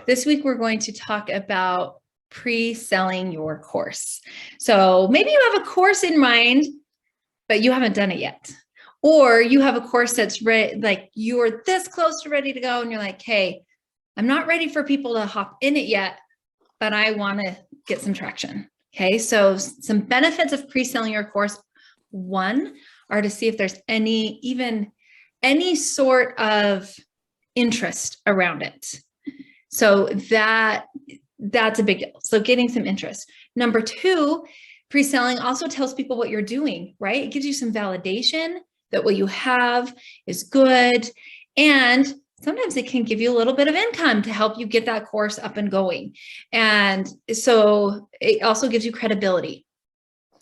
This week, we're going to talk about pre-selling your course. So maybe you have a course in mind, but you haven't done it yet. Or you have a course that's ready, like you're this close to ready to go. And you're like, hey, I'm not ready for people to hop in it yet, but I want to get some traction. Okay. So some benefits of pre-selling your course. One are to see if there's any sort of interest around it. So that's a big deal. So getting some interest. Number two, pre-selling also tells people what you're doing, right? It gives you some validation that what you have is good. And sometimes it can give you a little bit of income to help you get that course up and going. And so it also gives you credibility.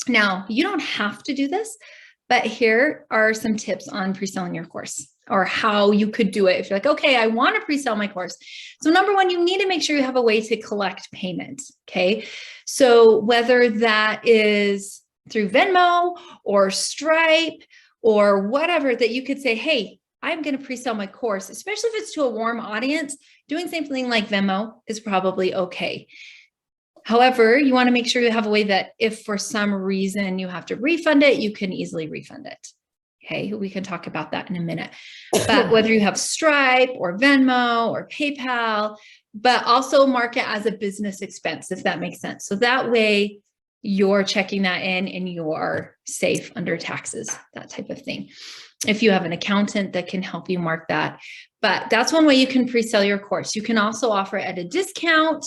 Now, you don't have to do this, but here are some tips on pre-selling your course or how you could do it. If you're like, okay, I want to pre-sell my course. So number one, you need to make sure you have a way to collect payment. Okay. So whether that is through Venmo or Stripe or whatever, that you could say, hey, I'm going to pre-sell my course, especially if it's to a warm audience. Doing something like Venmo is probably okay. However, you want to make sure you have a way that if for some reason you have to refund it, you can easily refund it. Okay, we can talk about that in a minute. But whether you have Stripe or Venmo or PayPal, but also mark it as a business expense, if that makes sense. So that way you're checking that in and you are safe under taxes, that type of thing. If you have an accountant that can help you mark that. But that's one way you can pre-sell your course. You can also offer it at a discount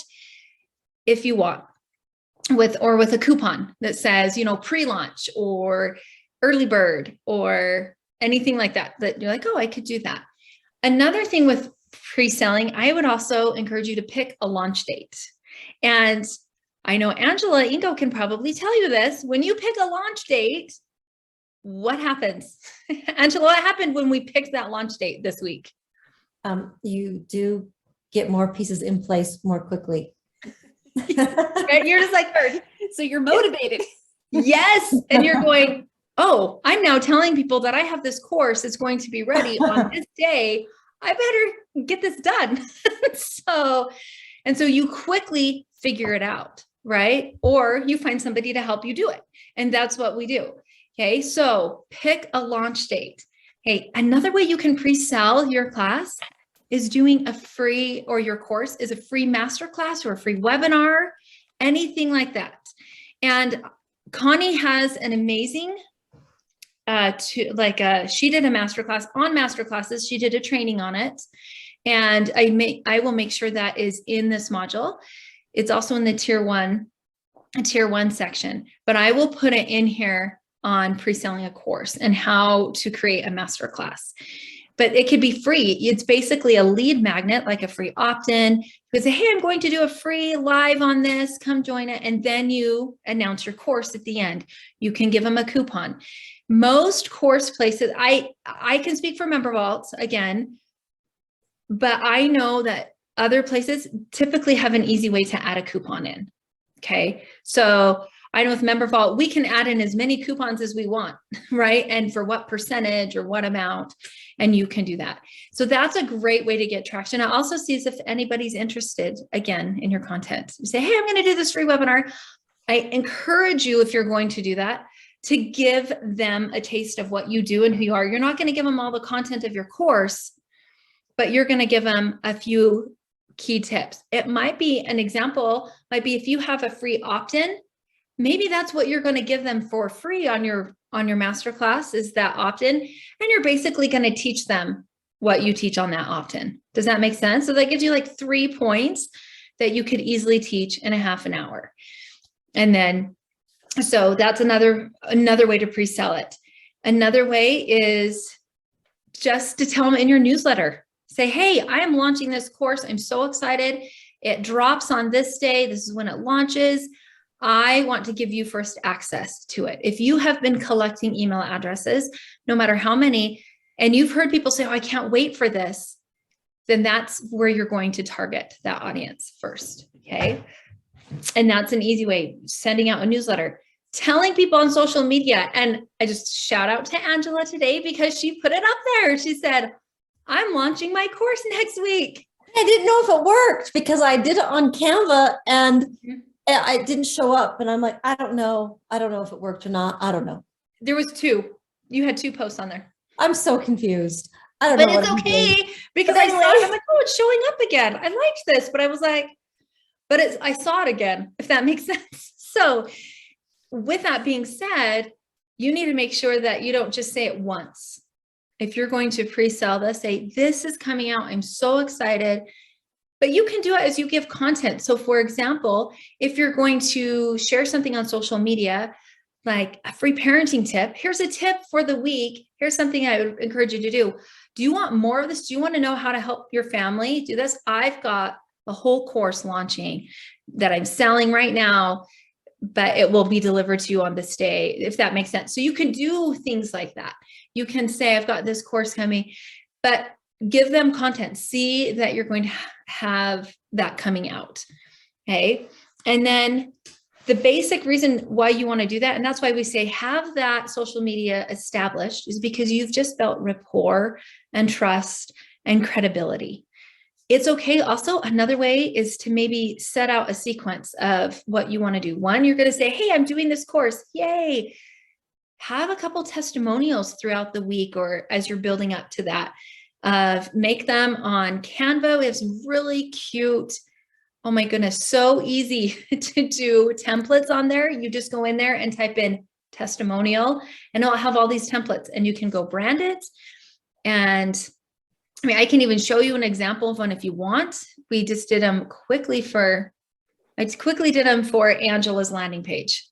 if you want, with a coupon that says, pre-launch or early bird or anything like that, that you're like, oh, I could do that. Another thing with pre-selling, I would also encourage you to pick a launch date. And I know Angela Ingo can probably tell you this. When you pick a launch date, what happens? Angela, what happened when we picked that launch date this week? You do get more pieces in place more quickly. Right? You're just like, so you're motivated. Yes. And you're going, oh, I'm now telling people that I have this course that's going to be ready on this day. I better get this done. So you quickly figure it out, right? Or you find somebody to help you do it. And that's what we do. Okay. So pick a launch date. Hey, another way you can pre-sell your class is doing a free, or your course is a free masterclass or a free webinar, anything like that. And Connie has an amazing, she did a masterclass on masterclasses. She did a training on it. And I will make sure that is in this module. It's also in the tier one section, but I will put it in here on pre-selling a course and how to create a masterclass. But it could be free. It's basically a lead magnet, like a free opt-in. You could say, hey, I'm going to do a free live on this, come join it. And then you announce your course at the end. You can give them a coupon. Most course places, I can speak for MemberVault again, but I know that other places typically have an easy way to add a coupon in. Okay. So I know with MemberVault, we can add in as many coupons as we want, right? And for what percentage or what amount, and you can do that. So that's a great way to get traction. I also see if anybody's interested, again, in your content. You say, hey, I'm going to do this free webinar. I encourage you, if you're going to do that, to give them a taste of what you do and who you are. You're not going to give them all the content of your course, but you're going to give them a few key tips. It might be an example, might be if you have a free opt-in, maybe that's what you're going to give them for free on your masterclass, is that opt-in. And you're basically going to teach them what you teach on that opt-in. Does that make sense? So that gives you like 3 points that you could easily teach in a half an hour. And then, so that's another way to pre-sell it. Another way is just to tell them in your newsletter. Say, hey, I am launching this course. I'm so excited. It drops on this day. This is when it launches. I want to give you first access to it. If you have been collecting email addresses, no matter how many, and you've heard people say, oh, I can't wait for this, then that's where you're going to target that audience first. Okay. And that's an easy way, sending out a newsletter, telling people on social media. And I just shout out to Angela today because she put it up there. She said, I'm launching my course next week. I didn't know if it worked because I did it on Canva and Mhm. I didn't show up. And I'm like, I don't know. I don't know if it worked or not. I don't know. There was 2. You had 2 posts on there. I'm so confused. I don't But know what it's I'm doing. okay because But I saw it. anyway. I'm like, oh, it's showing up again. I liked this, but I was like, but I saw it again, if that makes sense. So with that being said, you need to make sure that you don't just say it once. If you're going to pre-sell this, say, this is coming out. I'm so excited. But you can do it as you give content. So for example, if you're going to share something on social media, like a free parenting tip, here's a tip for the week. Here's something I would encourage you to do. Do you want more of this? Do you want to know how to help your family do this? I've got a whole course launching that I'm selling right now, but it will be delivered to you on this day, if that makes sense. So you can do things like that. You can say, I've got this course coming, but give them content. See that you're going to have that coming out. Okay. And then the basic reason why you want to do that, and that's why we say have that social media established, is because you've just built rapport and trust and credibility. It's okay. Also, another way is to maybe set out a sequence of what you want to do. One, you're going to say, hey, I'm doing this course. Yay. Have a couple testimonials throughout the week or as you're building up to that. Make them on Canva. We have some really cute, oh my goodness, so easy to do templates on there. You just go in there and type in testimonial and it'll have all these templates and you can go brand it. And I mean, I can even show you an example of one if you want. We just did them quickly I quickly did them for Angela's landing page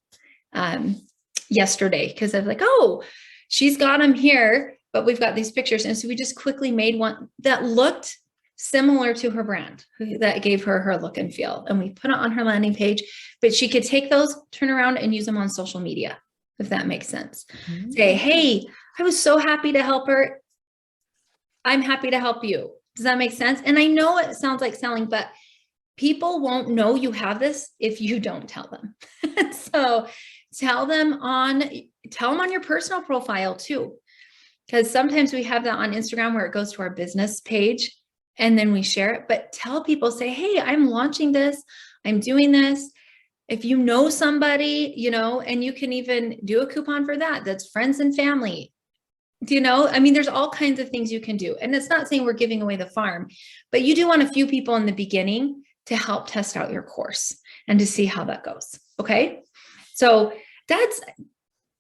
yesterday because I was like, oh, she's got them here, but we've got these pictures. And so we just quickly made one that looked similar to her brand, that gave her her look and feel. And we put it on her landing page, but she could take those, turn around and use them on social media, if that makes sense. Mm-hmm. Say, hey, I was so happy to help her. I'm happy to help you. Does that make sense? And I know it sounds like selling, but people won't know you have this if you don't tell them. So tell them on your personal profile too. Because sometimes we have that on Instagram where it goes to our business page and then we share it, but tell people, say, hey, I'm launching this. I'm doing this. If you know somebody, and you can even do a coupon for that. That's friends and family. I mean, there's all kinds of things you can do. And it's not saying we're giving away the farm, but you do want a few people in the beginning to help test out your course and to see how that goes. Okay. So that's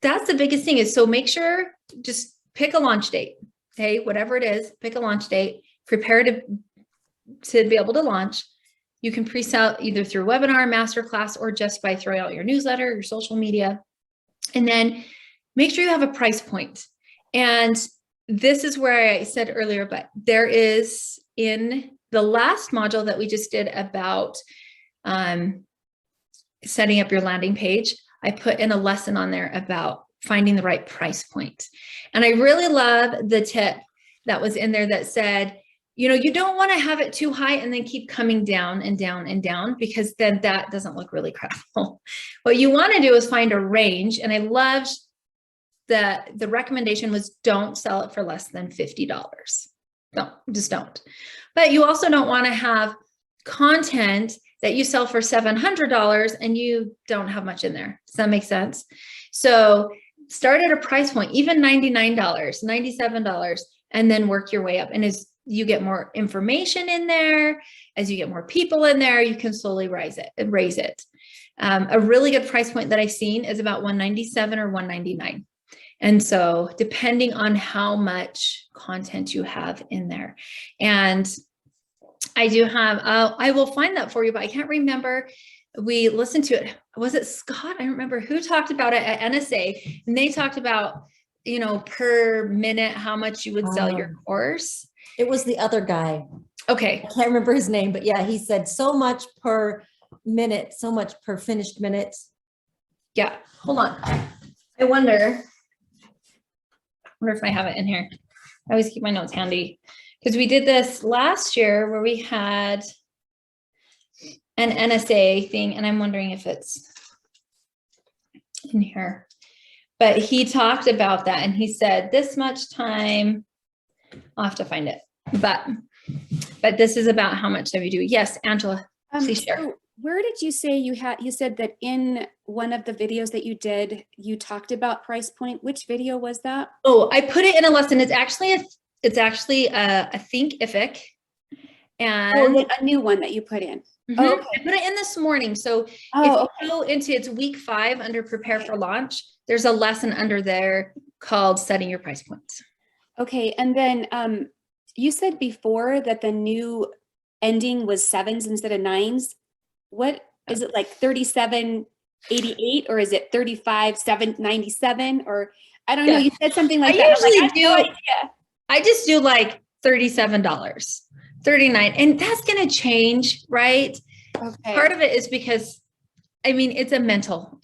the biggest thing is, so make sure, just pick a launch date. Okay. Whatever it is, pick a launch date, prepare to be able to launch. You can pre-sell either through webinar, masterclass, or just by throwing out your newsletter, your social media. And then make sure you have a price point. And this is where I said earlier, but there is in the last module that we just did about setting up your landing page, I put in a lesson on there about finding the right price point. And I really love the tip that was in there that said, you don't want to have it too high and then keep coming down and down and down, because then that doesn't look really credible. What you want to do is find a range. And I loved the recommendation was don't sell it for less than $50. Just don't. But you also don't want to have content that you sell for $700 and you don't have much in there. Does that make sense? So start at a price point, even $99, $97, and then work your way up. And as you get more information in there, as you get more people in there, you can slowly raise it. A really good price point that I've seen is about $197 or $199. And so depending on how much content you have in there. And I do have, I will find that for you, but I can't remember. We listened to it. Was it Scott? I don't remember who talked about it at NSA. And they talked about, per minute, how much you would sell your course. It was the other guy. Okay. I can't remember his name, but yeah, he said so much per minute, so much per finished minute. Yeah. Hold on. I wonder if I have it in here. I always keep my notes handy because we did this last year where we had an NSA thing, and I'm wondering if it's in here. But he talked about that and he said this much time. I'll have to find it. But but this is about how much that we do. Yes, Angela, please share. So where did you say you said that in one of the videos that you did, you talked about price point? Which video was that? Oh, I put it in a lesson. It's actually a Thinkific. And A new one that you put in. I Okay. put it in this morning. So if Oh, you go into it's week 5 under prepare for launch, there's a lesson under there called setting your price points. okay. And then you said before that the new ending was 7s instead of 9s. What is it, like 3788, or is it 35797, or I don't know. Yeah. You said something like I that. usually I have no idea. I just do like $37, $39, and that's going to change, right? Okay. Part of it is because, I mean, it's a mental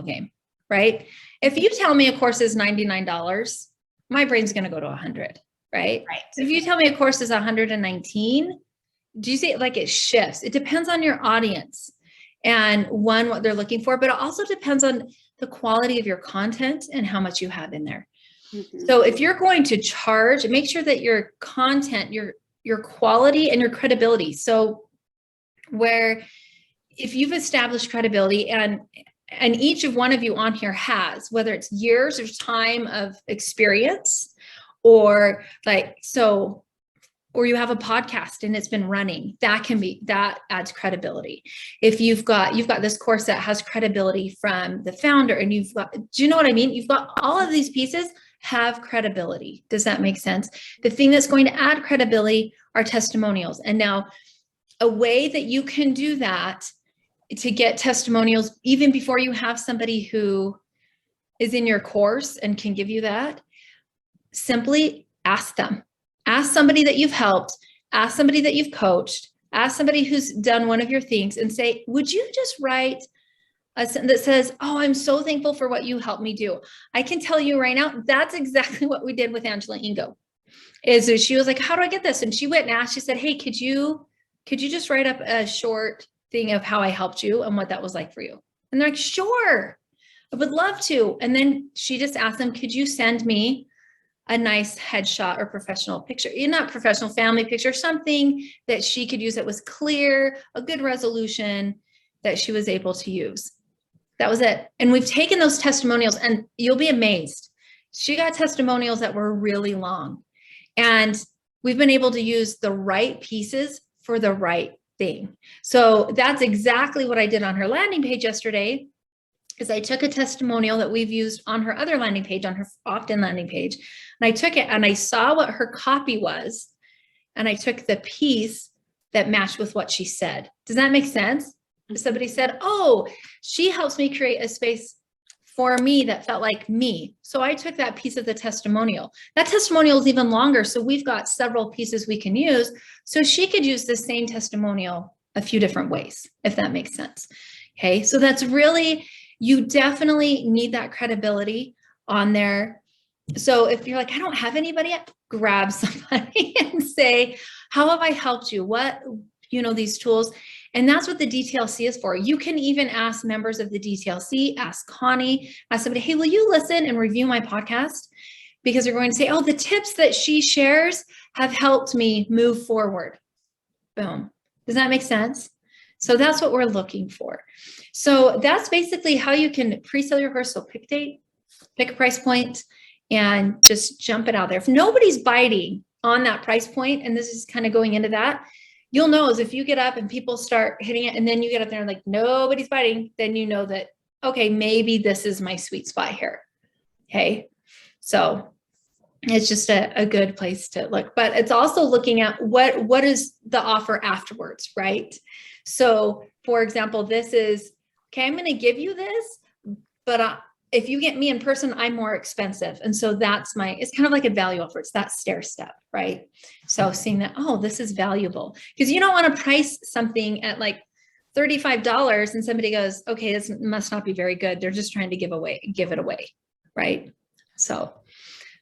game, right? If you tell me a course is $99, my brain's going to go to 100, right? Right. If you tell me a course is 119, do you see it like it shifts? It depends on your audience and what they're looking for, but it also depends on the quality of your content and how much you have in there. Mhm. So if you're going to charge, make sure that your content, your quality and your credibility. So where if you've established credibility and each of one of you on here has, whether it's years or time of experience or or you have a podcast and it's been running, that adds credibility. If you've got this course that has credibility from the founder and do you know what I mean? You've got all of these pieces have credibility. Does that make sense? The thing that's going to add credibility are testimonials. And now a way that you can do that to get testimonials, even before you have somebody who is in your course and can give you that, simply ask them. Ask somebody that you've helped, ask somebody that you've coached, ask somebody who's done one of your things and say, would you just write a sentence that says, oh, I'm so thankful for what you helped me do. I can tell you right now, that's exactly what we did with Angela Ingo. Is she was like, how do I get this? And she went and asked, she said, hey, could you just write up a short thing of how I helped you and what that was like for you? And they're like, sure, I would love to. And then she just asked them, could you send me a nice headshot or professional picture, not professional family picture, something that she could use that was clear, a good resolution that she was able to use. That was it. And we've taken those testimonials and you'll be amazed. She got testimonials that were really long and we've been able to use the right pieces for the right thing. So that's exactly what I did on her landing page yesterday. Is I took a testimonial that we've used on her other landing page, on her opt-in landing page, and I took it and I saw what her copy was, and I took the piece that matched with what she said. Does that make sense? Somebody said, oh, she helps me create a space for me that felt like me. So I took that piece of the testimonial. That testimonial is even longer, so we've got several pieces we can use. So she could use the same testimonial a few different ways, if that makes sense. Okay, so that's really, you definitely need that credibility on there. So if you're like, I don't have anybody yet, grab somebody and say, how have I helped you? What, these tools. And that's what the DTLC is for. You can even ask members of the DTLC, ask Connie, ask somebody, hey, will you listen and review my podcast? Because they're going to say, oh, the tips that she shares have helped me move forward. Boom. Does that make sense? So that's what we're looking for. So that's basically how you can pre-sell your course. So pick a date, pick a price point, and just jump it out there. If nobody's biting on that price point, and this is kind of going into that, you'll know is if you get up and people start hitting it, and then you get up there and like nobody's biting, then you know that, okay, maybe this is my sweet spot here. Okay. So it's just a good place to look, but it's also looking at what is the offer afterwards, right? So for example, this is, okay, I'm going to give you this, but if you get me in person, I'm more expensive. And so it's kind of like a value offer. It's that stair step, right? So seeing that, oh, this is valuable, because you don't want to price something at like $35 and somebody goes, okay, this must not be very good. They're just trying to give it away. Right. So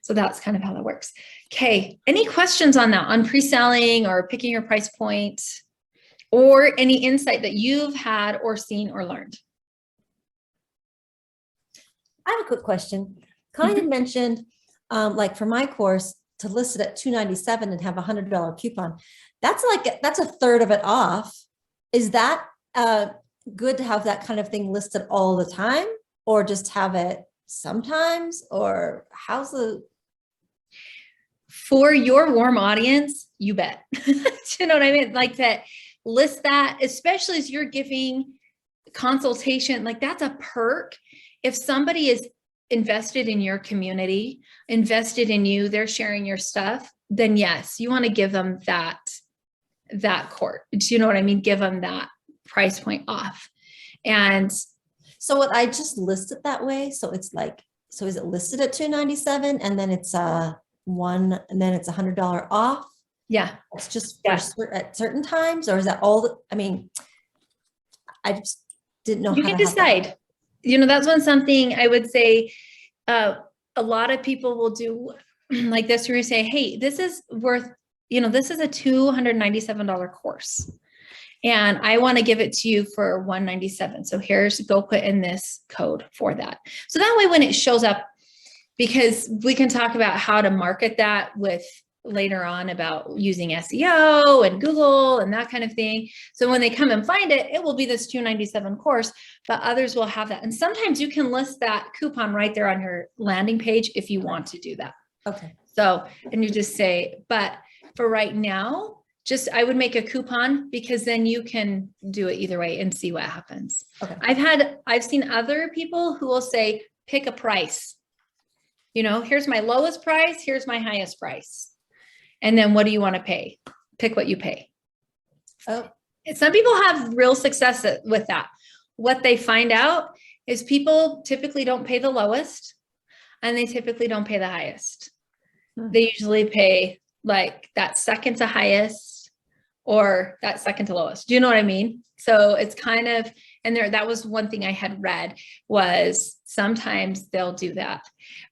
that's kind of how that works. Okay. Any questions on that, on pre-selling or picking your price point, or any insight that you've had or seen or learned? I have a quick question. Connie had mentioned, like for my course, to list it at $297 and have $100 coupon, that's a third of it off. Is that good to have that kind of thing listed all the time, or just have it sometimes, or how's the? For your warm audience, you bet. You know what I mean? Like that, list that, especially as you're giving consultation, like that's a perk. If somebody is invested in your community, invested in you, they're sharing your stuff, then yes, you want to give them that course. Do you know what I mean? Give them that price point off. And so what, I just list it that way. So it's like, so is it listed at $297 and then it's and then it's $100 off? yeah, It's just for at certain times, or is that all? I mean, I just didn't know. you how can to have that. decide. You know, that's one something I would say a lot of people will do like this, where you say, hey, this is worth, you know, this is a $297 course. And I want to give it to you for $197. So go put in this code for that. So that way, when it shows up, because we can talk about how to market that with later on about using SEO and Google and that kind of thing. So when they come and find it, it will be this $297 course, but others will have that. And sometimes you can list that coupon right there on your landing page if you want to do that. Okay. So, and you just say, but for right now, I would make a coupon, because then you can do it either way and see what happens. Okay. I've seen other people who will say, pick a price. You know, here's my lowest price, here's my highest price. And then what do you want to pay? Pick what you pay. Oh, Some people have real success with that. What they find out is people typically don't pay the lowest, and they typically don't pay the highest. They usually pay like that second to highest or that second to lowest. Do you know what I mean? So it's kind of, and that was one thing I had read, was sometimes they'll do that,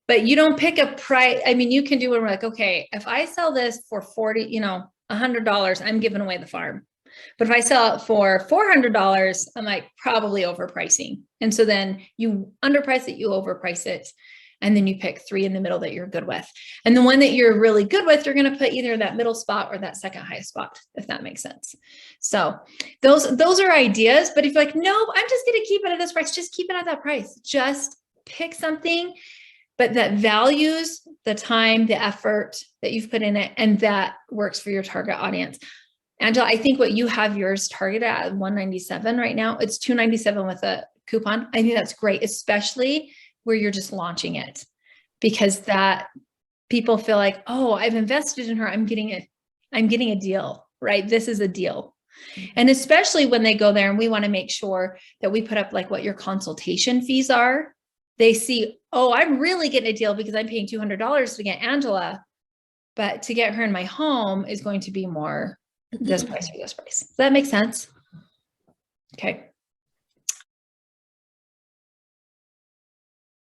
but you don't pick a price. I mean, you can do it. We're like, okay, if I sell this for $100, I'm giving away the farm. But if I sell it for $400, I'm like probably overpricing. And so then you underprice it, you overprice it. And then you pick 3 in the middle that you're good with. And the one that you're really good with, you're going to put either that middle spot or that second highest spot, if that makes sense. So those are ideas. But if you're like, no, I'm just going to keep it at this price, just keep it at that price. Just pick something, but that values the time, the effort that you've put in it, and that works for your target audience. Angela, I think what you have yours targeted at $197 right now, it's $297 with a coupon. I think that's great, especially where you're just launching it, because that people feel like, oh, I've invested in her, I'm getting a deal, right? This is a deal. And especially when they go there, and we want to make sure that we put up like what your consultation fees are. They see, oh, I'm really getting a deal because I'm paying $200 to get Angela, but to get her in my home is going to be more this price or this price. Does that make sense? Okay.